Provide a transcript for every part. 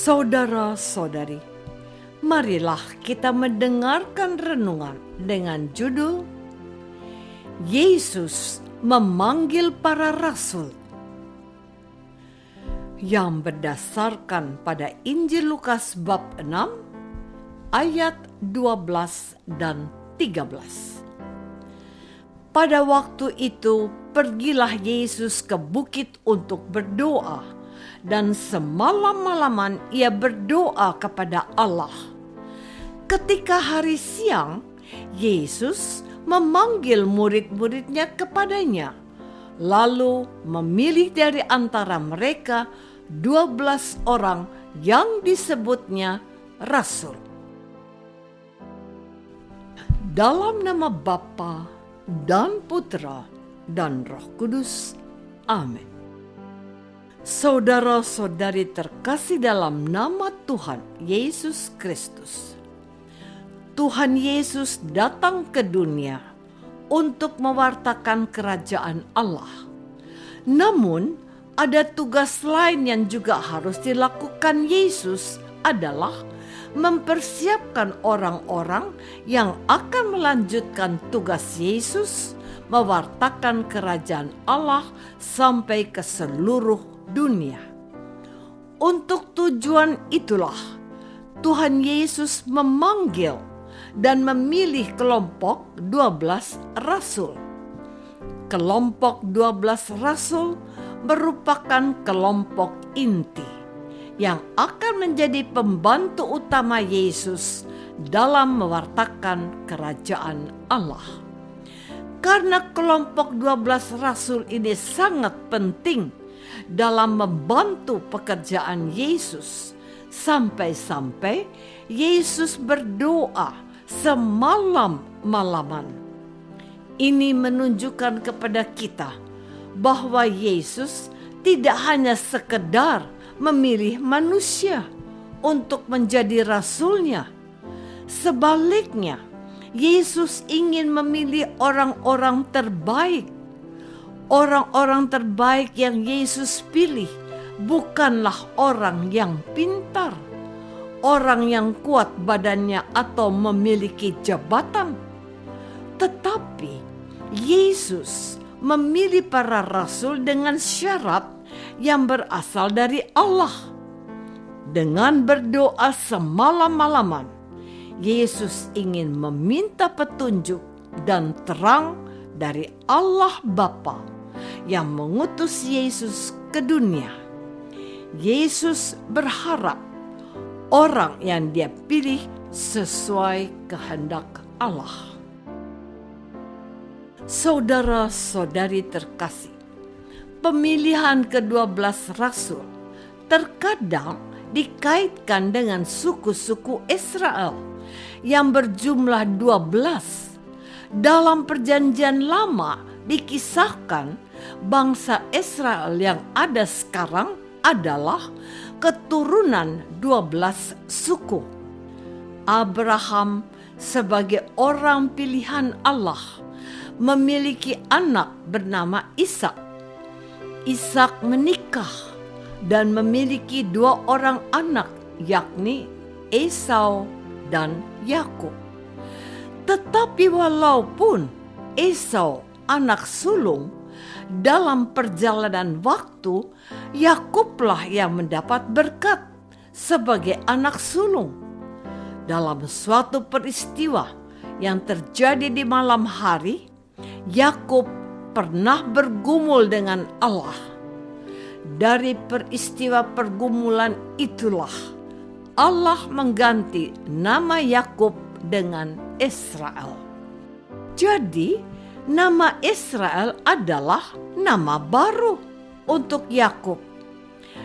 Saudara-saudari, marilah kita mendengarkan renungan dengan judul Yesus memanggil para rasul, yang berdasarkan pada Injil Lukas bab 6 ayat 12 dan 13. Pada waktu itu pergilah Yesus ke bukit untuk berdoa, dan semalam-malaman ia berdoa kepada Allah. Ketika hari siang, Yesus memanggil murid-muridnya kepadanya, lalu memilih dari antara mereka 12 orang yang disebutnya rasul. Dalam nama Bapa dan Putra dan Roh Kudus. Amin. Saudara-saudari terkasih dalam nama Tuhan Yesus Kristus, Tuhan Yesus datang ke dunia untuk mewartakan kerajaan Allah. Namun, ada tugas lain yang juga harus dilakukan Yesus, adalah mempersiapkan orang-orang yang akan melanjutkan tugas Yesus mewartakan kerajaan Allah sampai ke seluruh dunia. Untuk tujuan itulah Tuhan Yesus memanggil dan memilih kelompok 12 rasul. Kelompok 12 rasul merupakan kelompok inti yang akan menjadi pembantu utama Yesus dalam mewartakan kerajaan Allah. Karena kelompok 12 rasul ini sangat penting dalam membantu pekerjaan Yesus, sampai-sampai Yesus berdoa semalam-malaman. Ini menunjukkan kepada kita bahwa Yesus tidak hanya sekedar memilih manusia untuk menjadi rasulnya. Sebaliknya, Yesus ingin memilih orang-orang terbaik. Orang-orang terbaik yang Yesus pilih bukanlah orang yang pintar, orang yang kuat badannya atau memiliki jabatan. Tetapi Yesus memilih para rasul dengan syarat yang berasal dari Allah. Dengan berdoa semalam-malaman, Yesus ingin meminta petunjuk dan terang dari Allah Bapa yang mengutus Yesus ke dunia. Yesus berharap orang yang Dia pilih sesuai kehendak Allah. Saudara-saudari terkasih, pemilihan ke-12 rasul terkadang dikaitkan dengan suku-suku Israel yang berjumlah 12. Dalam Perjanjian Lama dikisahkan bangsa Israel yang ada sekarang adalah keturunan 12 suku. Abraham sebagai orang pilihan Allah memiliki anak bernama Ishak. Ishak menikah dan memiliki 2 orang anak, yakni Esau dan Yakub. Tetapi walaupun Esau anak sulung, dalam perjalanan waktu Yakublah yang mendapat berkat sebagai anak sulung. Dalam suatu peristiwa yang terjadi di malam hari, Yakub pernah bergumul dengan Allah. Dari peristiwa pergumulan itulah Allah mengganti nama Yakub dengan Israel. Jadi, nama Israel adalah nama baru untuk Yakub.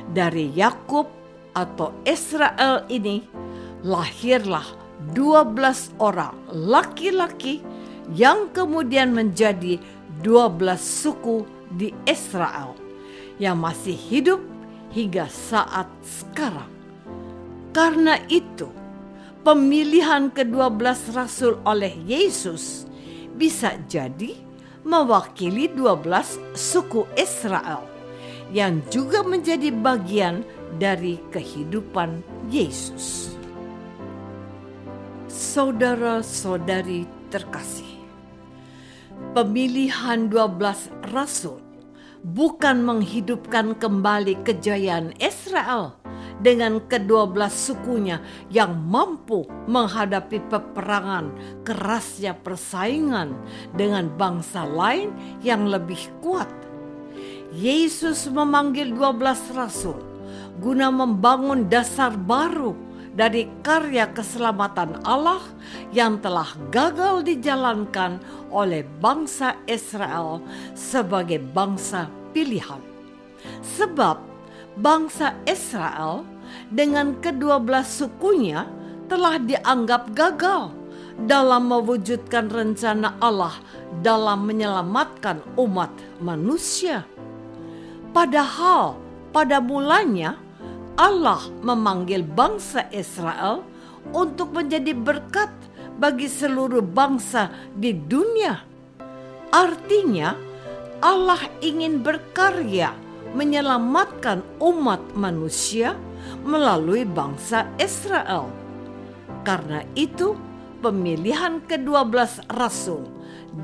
Dari Yakub atau Israel ini lahirlah 12 orang laki-laki yang kemudian menjadi 12 suku di Israel yang masih hidup hingga saat sekarang. Karena itu, pemilihan ke-12 rasul oleh Yesus bisa jadi mewakili 12 suku Israel yang juga menjadi bagian dari kehidupan Yesus. Saudara-saudari terkasih, pemilihan 12 rasul bukan menghidupkan kembali kejayaan Israel dengan ke-12 sukunya yang mampu menghadapi peperangan kerasnya persaingan dengan bangsa lain yang lebih kuat. Yesus memanggil 12 rasul guna membangun dasar baru dari karya keselamatan Allah yang telah gagal dijalankan oleh bangsa Israel sebagai bangsa pilihan. Sebab bangsa Israel dengan ke-12 sukunya telah dianggap gagal dalam mewujudkan rencana Allah dalam menyelamatkan umat manusia. Padahal pada mulanya Allah memanggil bangsa Israel untuk menjadi berkat bagi seluruh bangsa di dunia. Artinya, Allah ingin berkarya menyelamatkan umat manusia melalui bangsa Israel. Karena itu, pemilihan ke-12 rasul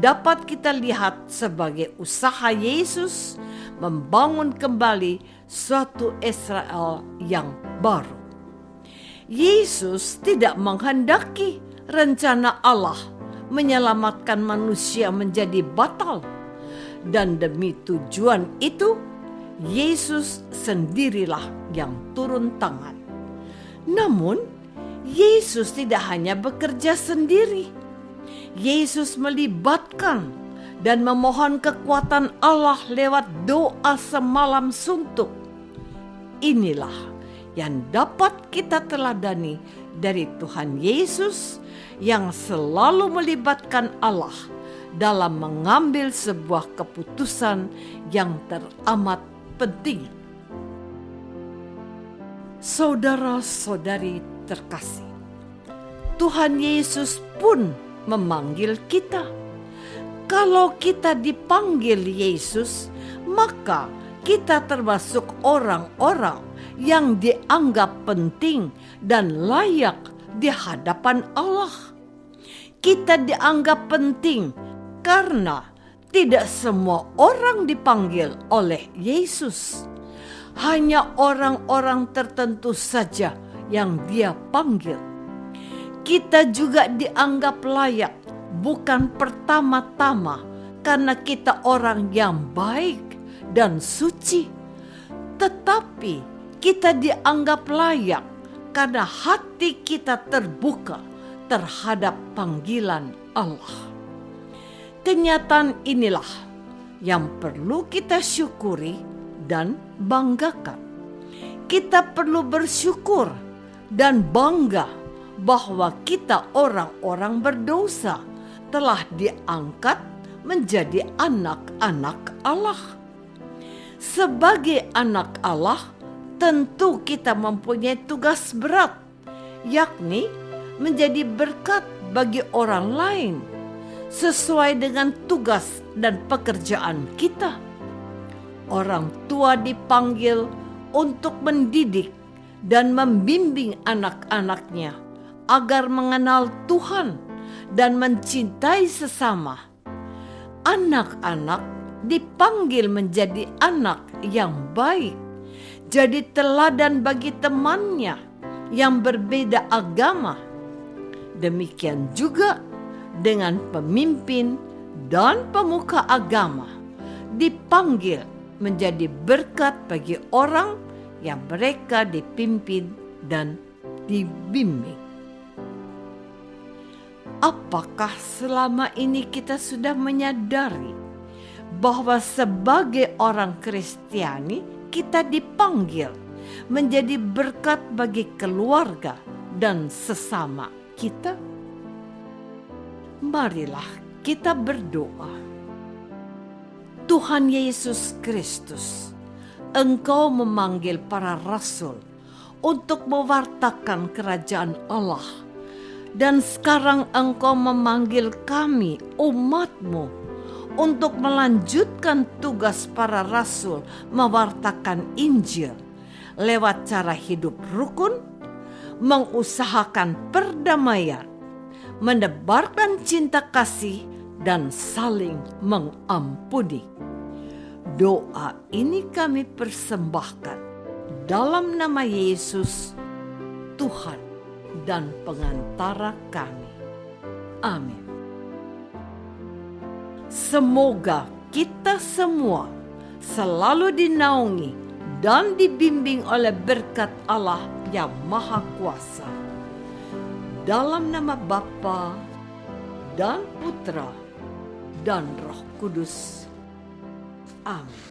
dapat kita lihat sebagai usaha Yesus membangun kembali suatu Israel yang baru. Yesus tidak menghendaki rencana Allah menyelamatkan manusia menjadi batal, dan demi tujuan itu Yesus sendirilah yang turun tangan. Namun Yesus tidak hanya bekerja sendiri. Yesus melibatkan dan memohon kekuatan Allah lewat doa semalam suntuk. Inilah yang dapat kita teladani dari Tuhan Yesus yang selalu melibatkan Allah dalam mengambil sebuah keputusan yang teramat penting. Saudara-saudari terkasih, Tuhan Yesus pun memanggil kita. Kalau kita dipanggil Yesus, maka kita termasuk orang-orang yang dianggap penting dan layak di hadapan Allah. Kita dianggap penting karena tidak semua orang dipanggil oleh Yesus. Hanya orang-orang tertentu saja yang Dia panggil. Kita juga dianggap layak bukan pertama-tama karena kita orang yang baik dan suci, tetapi kita dianggap layak karena hati kita terbuka terhadap panggilan Allah. Kenyataan inilah yang perlu kita syukuri dan banggakan. Kita perlu bersyukur dan bangga bahwa kita orang-orang berdosa telah diangkat menjadi anak-anak Allah. Sebagai anak Allah, tentu kita mempunyai tugas berat, yakni menjadi berkat bagi orang lain sesuai dengan tugas dan pekerjaan kita. Orang tua dipanggil untuk mendidik dan membimbing anak-anaknya agar mengenal Tuhan dan mencintai sesama. Anak-anak dipanggil menjadi anak yang baik, jadi teladan bagi temannya yang berbeda agama. Demikian juga dengan pemimpin dan pemuka agama dipanggil menjadi berkat bagi orang yang mereka dipimpin dan dibimbing. Apakah selama ini kita sudah menyadari bahwa sebagai orang Kristiani kita dipanggil menjadi berkat bagi keluarga dan sesama kita? Marilah kita berdoa. Tuhan Yesus Kristus, Engkau memanggil para rasul untuk mewartakan kerajaan Allah. Dan sekarang Engkau memanggil kami, umat-Mu, untuk melanjutkan tugas para rasul mewartakan Injil lewat cara hidup rukun, mengusahakan perdamaian, menebarkan cinta kasih, dan saling mengampuni. Doa ini kami persembahkan dalam nama Yesus, Tuhan dan pengantara kami. Amin. Semoga kita semua selalu dinaungi dan dibimbing oleh berkat Allah yang Maha Kuasa. Dalam nama Bapa dan Putra dan Roh Kudus. Amin.